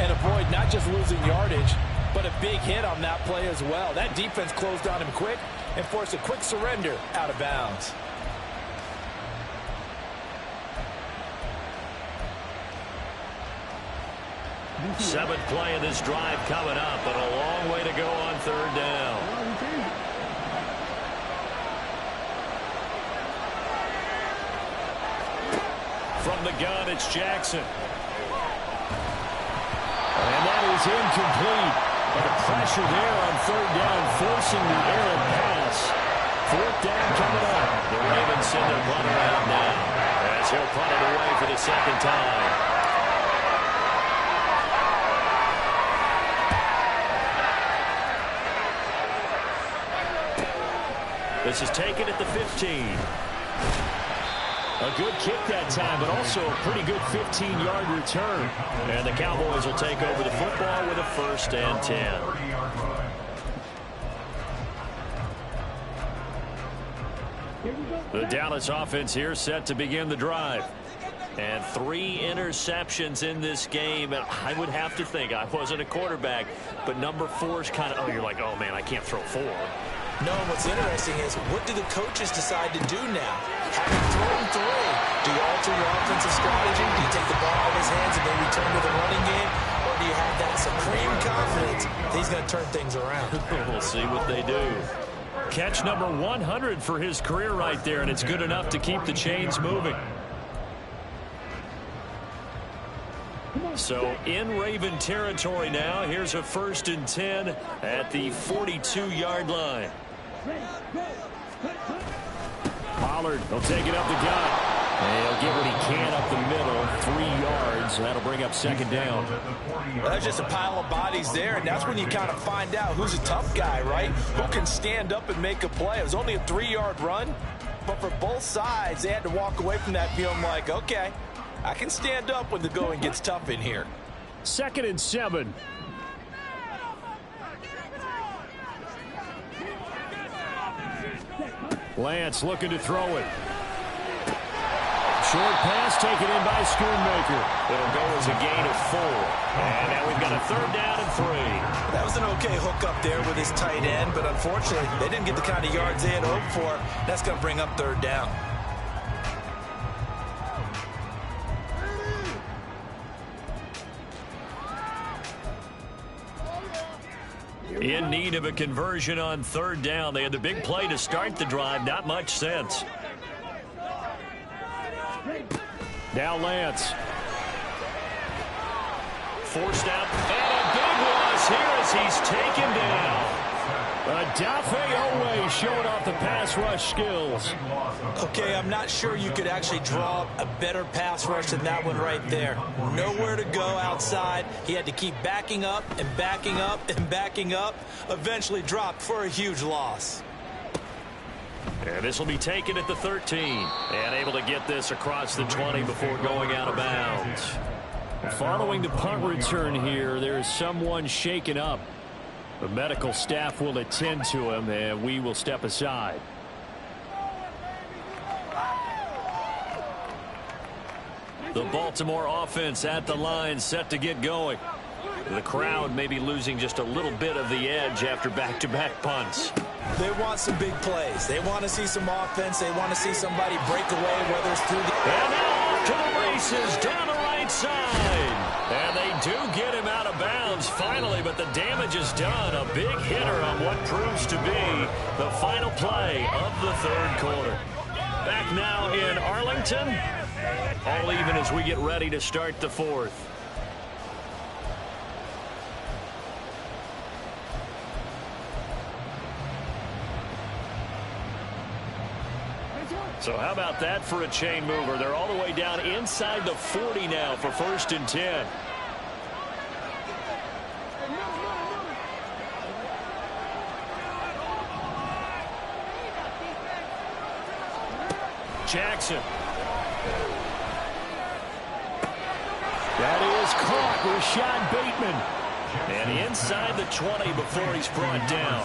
and avoid not just losing yardage, but a big hit on that play as well. That defense closed on him quick and forced a quick surrender out of bounds. Seventh play of this drive coming up, but a long way to go on third down. From the gun, it's Jackson. And that is incomplete. But a pressure there on third down, forcing the errant pass. Fourth down coming up. The Ravens send their punter out now, as he'll punt it away for the second time. This is taken at the 15. A good kick that time, but also a pretty good 15-yard return. And the Cowboys will take over the football with a 1st and 10. The Dallas offense here set to begin the drive. And 3 interceptions in this game. And I would have to think, I wasn't a quarterback, but number 4 is kind of, you're like, oh, man, I can't throw 4. No, and what's interesting is, what do the coaches decide to do now? Having thrown 3, do you alter your offensive strategy? Do you take the ball out of his hands and maybe turn to the running game? Or do you have that supreme confidence that he's going to turn things around? We'll see what they do. Catch number 100 for his career right there, and it's good enough to keep the chains moving. So in Raven territory now. Here's a 1st and 10 at the 42-yard line. Pollard will take it up the gut. And he'll get what he can up the middle, 3 yards. That'll bring up second down. That's just a pile of bodies there, and that's when you kind of find out who's a tough guy, right? Who can stand up and make a play. It was only a 3-yard run, but for both sides, they had to walk away from that feeling like, okay, I can stand up when the going gets tough in here. 2nd and 7. Lance looking to throw it. Short pass taken in by Schoonmaker. It'll go as a gain of 4. And now we've got a 3rd down and 3. That was an okay hook up there with his tight end, but unfortunately, they didn't get the kind of yards they had hoped for. That's going to bring up 3rd down. In need of a conversion on 3rd down. They had the big play to start the drive. Not much sense. Now Lance. Forced out. And a big loss here as he's taken down. Odafe Oweh showing off the pass rush skills. Okay, I'm not sure you could actually draw a better pass rush than that one right there. Nowhere to go outside. He had to keep backing up and backing up and backing up. Eventually dropped for a huge loss. And this will be taken at the 13. And able to get this across the 20 before going out of bounds. Following the punt return here, there is someone shaken up. The medical staff will attend to him, and we will step aside. The Baltimore offense at the line, set to get going. The crowd may be losing just a little bit of the edge after back-to-back punts. They want some big plays. They want to see some offense. They want to see somebody break away, whether it's through the... And now off to the races down the right side. And they do get him out of bounds finally, but the damage is done. A big hitter on what proves to be the final play of the third quarter. Back now in Arlington. All even as we get ready to start the fourth. So how about that for a chain mover? They're all the way down inside the 40 now for 1st and 10. Jackson. That is caught. Rashad Bateman. And inside the 20 before he's brought down.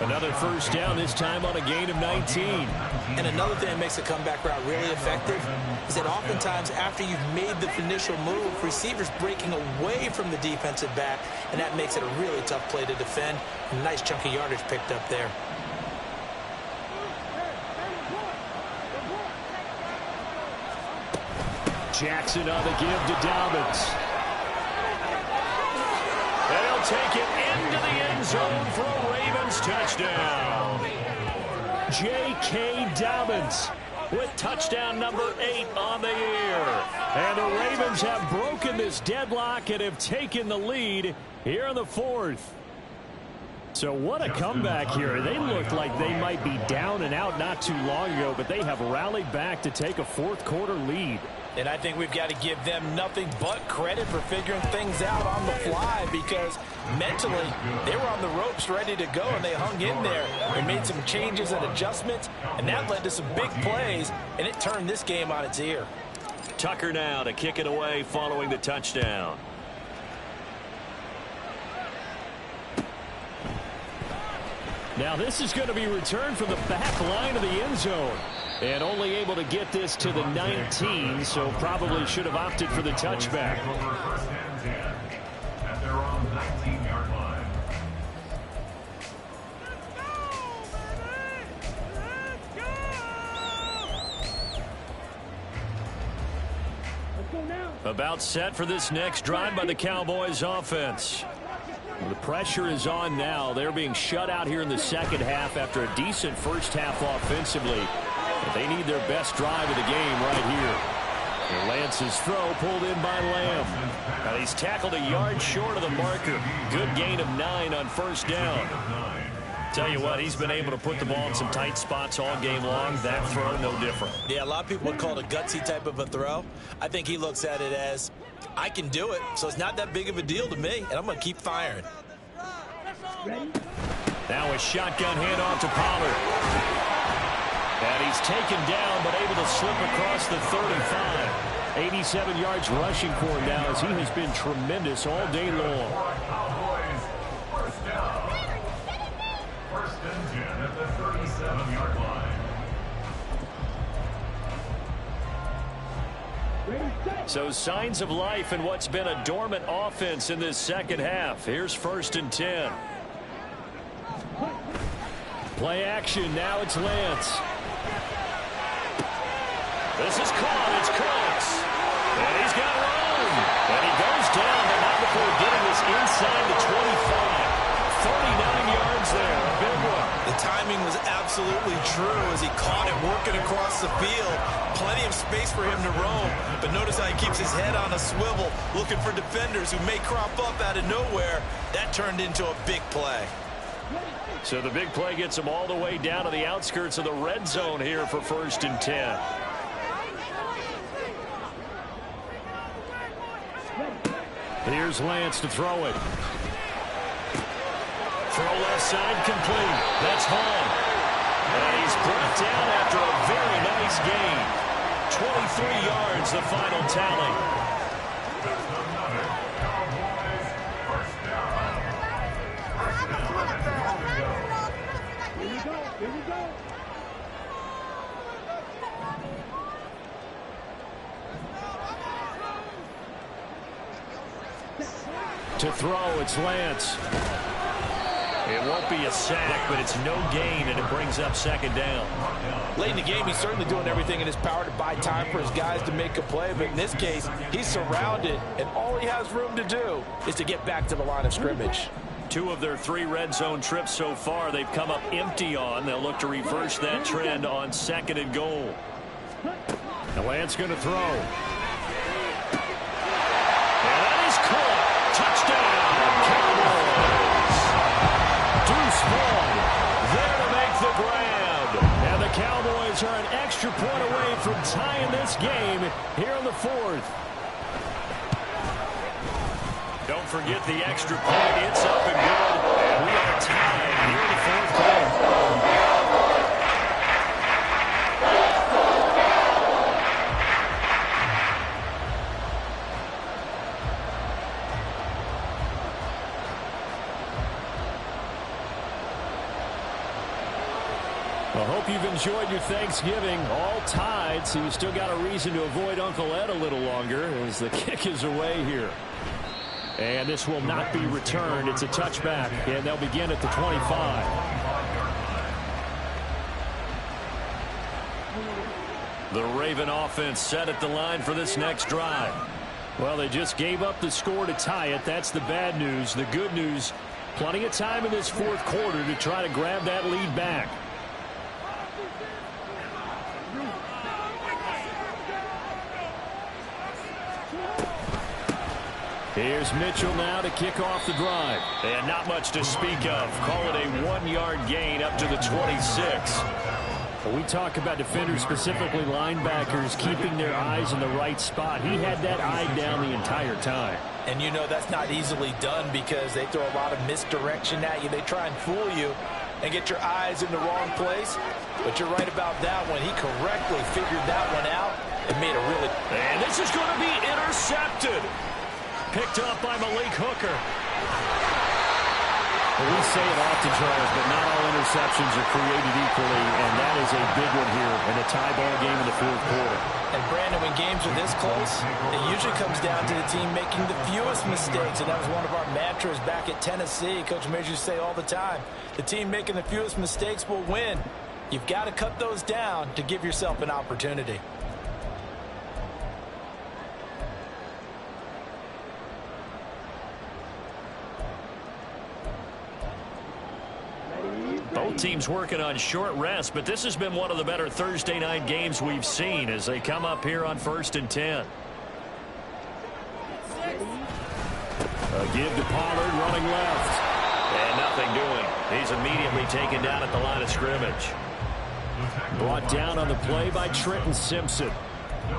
Another first down, this time on a gain of 19. And another thing that makes a comeback route really effective is that oftentimes after you've made the initial move, receivers breaking away from the defensive back, and that makes it a really tough play to defend. A nice chunky yardage picked up there. Jackson on the give to Dobbins. And he'll take it into the end zone for a Ravens touchdown. J.K. Dobbins with touchdown number 8 on the year. And the Ravens have broken this deadlock and have taken the lead here in the fourth. So what a comeback here. They looked like they might be down and out not too long ago, but they have rallied back to take a fourth quarter lead. And I think we've got to give them nothing but credit for figuring things out on the fly, because mentally they were on the ropes ready to go, and they hung in there. They made some changes and adjustments, and that led to some big plays, and it turned this game on its ear. Tucker now to kick it away following the touchdown. Now this is going to be returned from the back line of the end zone. And only able to get this to the 19, so probably should have opted for the touchback. At their own 19-yard line. About set for this next drive by the Cowboys offense. The pressure is on now. They're being shut out here in the second half after a decent first half offensively. But they need their best drive of the game right here. And Lance's throw pulled in by Lamb. And he's tackled a yard short of the marker. Good gain of 9 on first down. Tell you what, he's been able to put the ball in some tight spots all game long. That throw, no different. Yeah, a lot of people would call it a gutsy type of a throw. I think he looks at it as, I can do it, so it's not that big of a deal to me, and I'm going to keep firing. Now a shotgun handoff to Pollard. And he's taken down, but able to slip across the 35. 87 yards rushing for him now, as he has been tremendous all day long. First down. 1st and 10 at the 37-yard line. So signs of life in what's been a dormant offense in this second half. Here's 1st and 10. Play action. Now it's Lance. This is caught. It's Cooks. And he's got room. And he goes down, but not before getting this inside the 25. 39 yards there. A big one. The timing was absolutely true as he caught it working across the field. Plenty of space for him to roam. But notice how he keeps his head on a swivel, looking for defenders who may crop up out of nowhere. That turned into a big play. So the big play gets him all the way down to the outskirts of the red zone here for 1st and 10. Here's Lance to throw it. Throw left side complete. That's Hall. And he's brought down after a very nice gain. 23 yards, the final tally. Here we go. To throw, it's Lance. It won't be a sack, but it's no gain, and it brings up second down. Late in the game, he's certainly doing everything in his power to buy time for his guys to make a play. But in this case, he's surrounded, and all he has room to do is to get back to the line of scrimmage. 2 of their 3 red zone trips so far, they've come up empty on. They'll look to reverse that trend on 2nd and goal. Now Lance going to throw. And that is caught. Touchdown, Cowboys. Deuce Vaughn there to make the grab. And the Cowboys are an extra point away from tying this game here in the 4th. Don't forget the extra point. It's up and good. And we are tied here in the 4th quarter. I hope you've enjoyed your Thanksgiving. All tied, so you still got a reason to avoid Uncle Ed a little longer as the kick is away here. And this will not be returned. It's a touchback, and they'll begin at the 25. The Raven offense set at the line for this next drive. Well, they just gave up the score to tie it. That's the bad news. The good news, plenty of time in this 4th quarter to try to grab that lead back. Here's Mitchell now to kick off the drive. And not much to speak of. Call it a 1-yard gain up to the 26. When we talk about defenders, specifically linebackers, keeping their eyes in the right spot, he had that eye down the entire time. And you know that's not easily done because they throw a lot of misdirection at you. They try and fool you and get your eyes in the wrong place. But you're right about that one. He correctly figured that one out and made a really... And this is going to be intercepted. Picked up by Malik Hooker. Well, we say it often, Charles, but not all interceptions are created equally, and that is a big one here in a tie ball game in the 4th quarter. And, Brandon, when games are this close, it usually comes down to the team making the fewest mistakes, and that was one of our mantras back at Tennessee. Coach Major used to say all the time, the team making the fewest mistakes will win. You've got to cut those down to give yourself an opportunity. Both teams working on short rest, but this has been one of the better Thursday night games we've seen as they come up here on 1st and 10. A give to Pollard running left. And nothing doing. He's immediately taken down at the line of scrimmage. Brought down on the play by Trenton Simpson.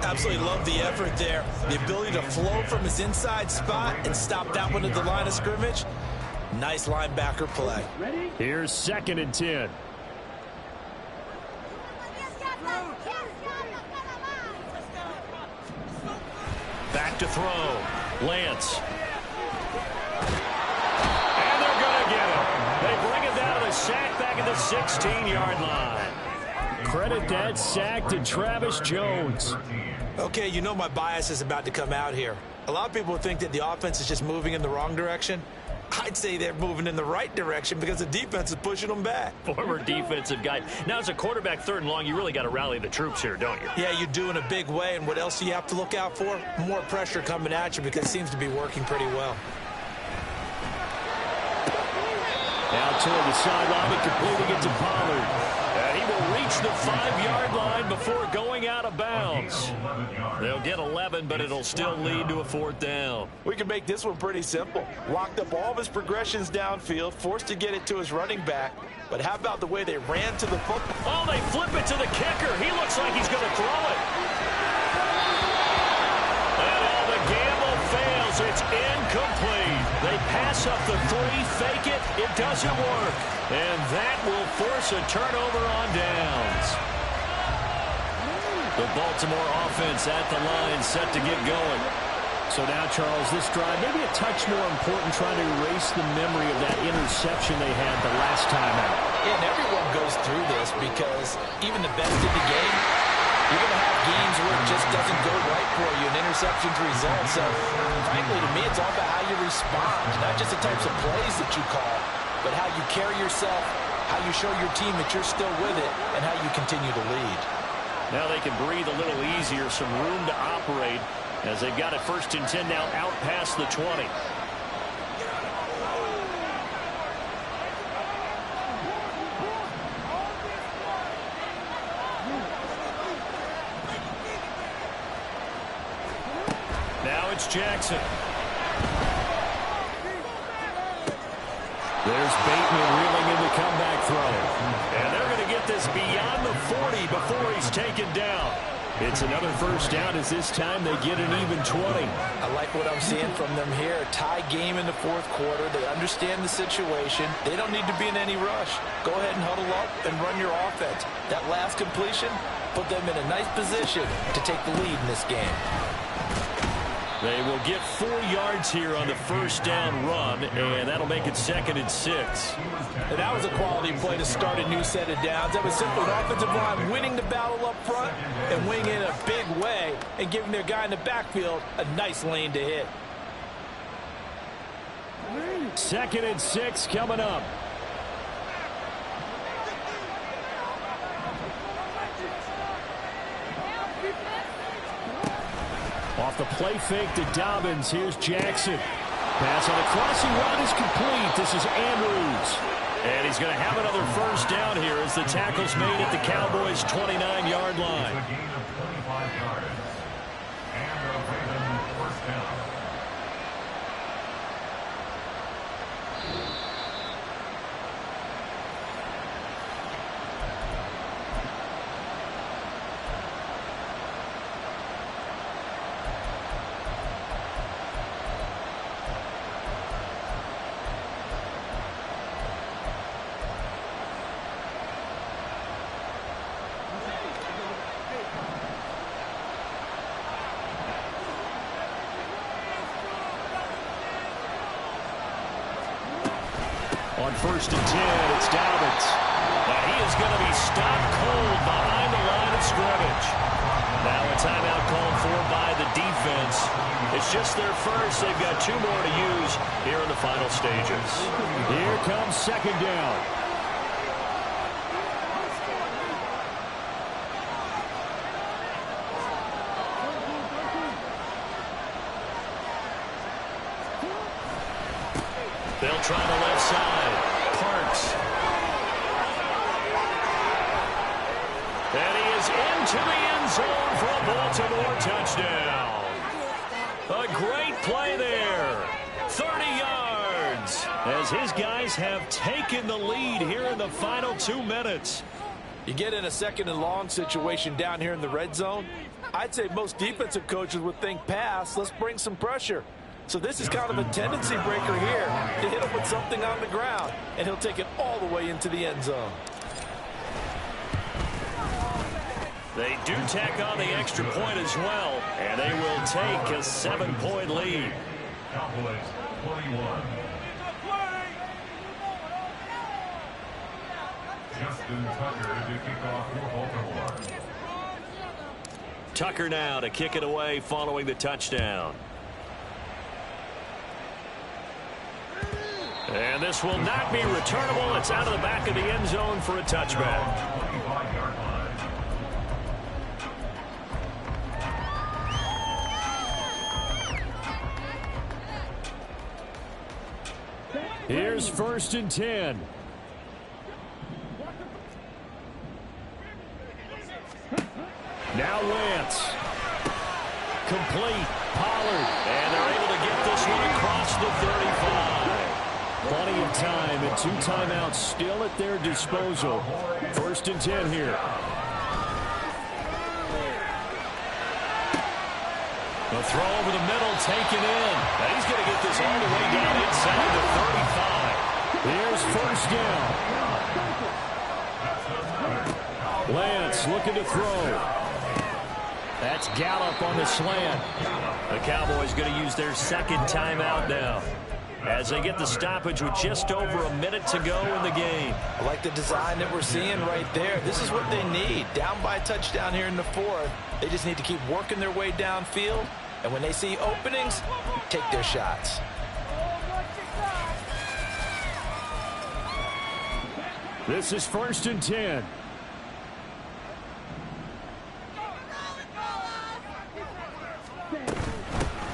Absolutely love the effort there. The ability to flow from his inside spot and stop that one at the line of scrimmage. Nice linebacker play. Here's 2nd and 10. Back to throw. Lance. And they're going to get him. They bring it down to the sack back at the 16-yard line. Credit that sack to Travis Jones. Okay, you know my bias is about to come out here. A lot of people think that the offense is just moving in the wrong direction. I'd say they're moving in the right direction because the defense is pushing them back. Former defensive guy. Now, as a quarterback 3rd and long, you really got to rally the troops here, don't you? Yeah, you do in a big way. And what else do you have to look out for? More pressure coming at you because it seems to be working pretty well. Now toward the sideline and completing it to Pollard. And he will reach the 5-yard line before going out of bounds. They'll get 11, but it'll still lead to a 4th down. We can make this one pretty simple. Locked up all of his progressions downfield, forced to get it to his running back. But how about the way they ran to the football? Oh, they flip it to the kicker. He looks like he's going to throw it. And all the gamble fails. It's incomplete. They pass up the 3, fake it. It doesn't work. And that will force a turnover on downs. The Baltimore offense at the line set to get going. So now, Charles, this drive maybe a touch more important, trying to erase the memory of that interception they had the last time out. Yeah, and everyone goes through this because even the best in the game, You're going to have games where it just doesn't go right for you, and interceptions result. So, frankly, to me, it's all about how you respond, not just the types of plays that you call, but how you carry yourself, how you show your team that you're still with it, and how you continue to lead. Now they can breathe a little easier, some room to operate as they've got it 1st and 10 now out past the 20. Now it's Jackson. There's Bateman reeling in the comeback throw. And they're going to get this beyond the 40 before he's taken down. It's another 1st down as this time they get an even 20. I like what I'm seeing from them here. A tie game in the 4th quarter. They understand the situation. They don't need to be in any rush. Go ahead and huddle up and run your offense. That last completion put them in a nice position to take the lead in this game. They will get 4 yards here on the 1st down run, and that'll make it 2nd and 6. And that was a quality play to start a new set of downs. That was simply an offensive line winning the battle up front and winning in a big way and giving their guy in the backfield a nice lane to hit. 2nd and 6 coming up. Off the play fake to Dobbins. Here's Jackson. Pass on the crossing route is complete. This is Andrews. And he's going to have another 1st down here as the tackle's made at the Cowboys' 29-yard line. A gain of 25 yards. And a Raven 1st down. On 1st and 10, it's Dobbins. And he is going to be stopped cold behind the line of scrimmage. Now a timeout called for by the defense. It's just their 1st. They've got 2 more to use here in the final stages. Here comes 2nd down. They'll try the left side. Parks. And he is into the end zone for a Baltimore touchdown. A great play there. 30 yards. As his guys have taken the lead here in the final 2 minutes. You get in a 2nd and long situation down here in the red zone. I'd say most defensive coaches would think pass. Let's bring some pressure. So this is kind of a tendency breaker here to hit him with something on the ground, and he'll take it all the way into the end zone. They do tack on the extra point as well, and they will take a 7-point lead. Cowboys 21. Justin Tucker to kick off for Baltimore. Tucker now to kick it away following the touchdown. And this will not be returnable. It's out of the back of the end zone for a touchback. 25-yard line. Here's 1st and 10. Now Lance. Complete. Pollard. And they're able to get this one across the 35. Plenty of time and 2 timeouts still at their disposal. 1st and 10 here. The throw over the middle taken in. And he's going to get this all the way down inside the 35. Here's 1st down. Lance looking to throw. That's Gallup on the slant. The Cowboys going to use their 2nd timeout now. as they get the stoppage with just over a minute to go in the game. I like the design that we're seeing right there. This is what they need. Down by a touchdown here in the fourth. They just need to keep working their way downfield. And when they see openings, take their shots. This is 1st and 10.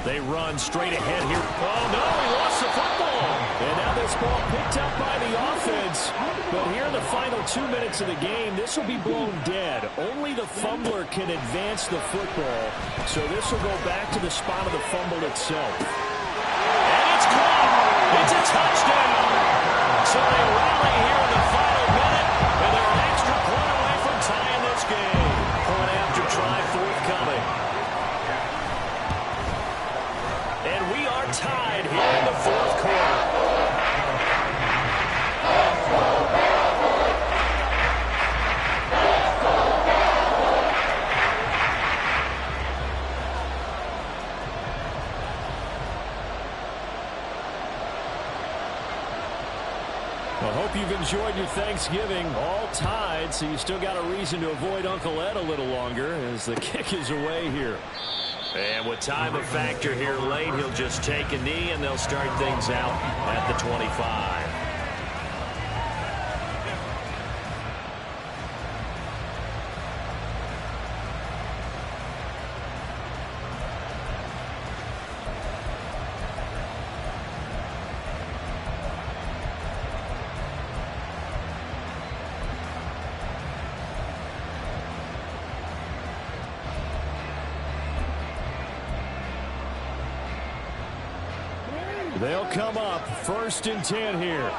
They run straight ahead here. Oh, no, he lost the football. And now this ball picked up by the offense. But here in the final 2 minutes of the game, this will be blown dead. Only the fumbler can advance the football. So this will go back to the spot of the fumble itself. And it's caught. It's a touchdown. So they rally here in the final minute. And they're an extra point away from tying this game. Point after try forthcoming. And we are tied here in the fourth quarter. I hope you've enjoyed your Thanksgiving. All tied, so you still got a reason to avoid Uncle Ed a little longer as the kick is away here. And with time a factor here late, he'll just take a knee, and they'll start things out at the 25. They'll come up 1st and 10 here.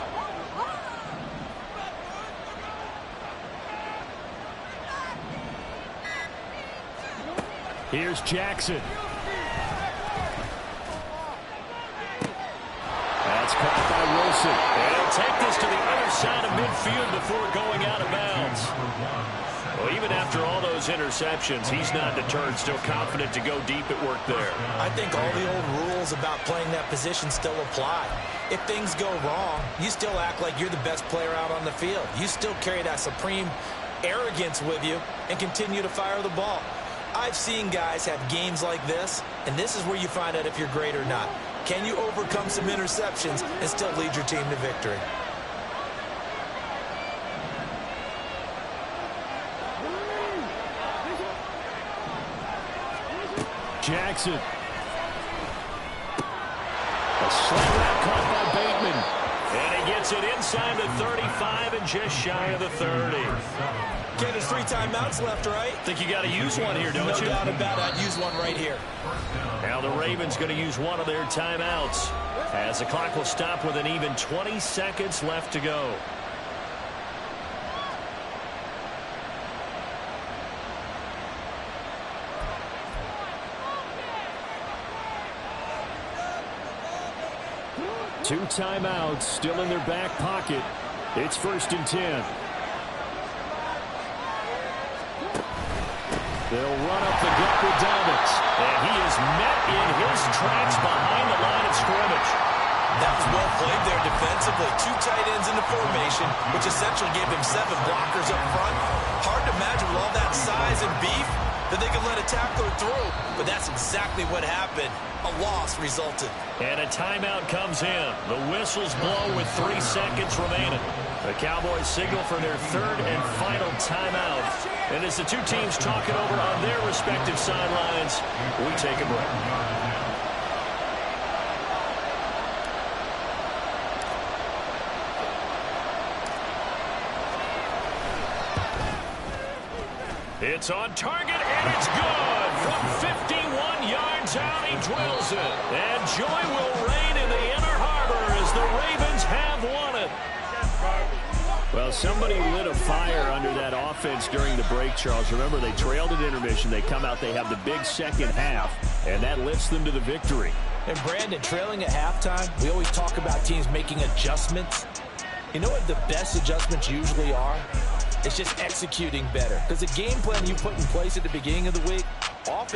Here's Jackson. That's caught by Wilson. And he'll take this to the other side of midfield before going out of bounds. Well, even after all those interceptions, he's not deterred, still confident to go deep at work there. I think all the old rules about playing that position still apply. If things go wrong, you still act like you're the best player out on the field. You still carry that supreme arrogance with you and continue to fire the ball. I've seen guys have games like this, and this is where you find out if you're great or not. Can you overcome some interceptions and still lead your team to victory? Jackson. A slant route caught by Bateman. And he gets it inside the 35 and just shy of the 30. Ken, there's 3 timeouts left, right? Think you got to use one here, don't you? No doubt about it. I'd use one right here. Now the Ravens going to use one of their timeouts as the clock will stop with an even 20 seconds left to go. Two timeouts still in their back pocket. It's 1st and 10. They'll run up the gut with Dobbins. And he is met in his tracks behind the line of scrimmage. That was well played there defensively. 2 tight ends in the formation, which essentially gave him 7 blockers up front. Hard to imagine with all that size and beef that they could let a tackler through. But that's exactly what happened. A loss resulted. And a timeout comes in. The whistles blow with 3 seconds remaining. The Cowboys signal for their 3rd and final timeout. And as the two teams talk it over on their respective sidelines, we take a break. It's on target, and it's good. From 51 yards out, he drills it. And joy will reign in the Inner Harbor as the Ravens have won it. Well, somebody lit a fire under that offense during the break, Charles. Remember, they trailed at intermission. They come out, they have the big second half, and that lifts them to the victory. And, Brandon, trailing at halftime, we always talk about teams making adjustments. You know what the best adjustments usually are? It's just executing better. Because the game plan you put in place at the beginning of the week, often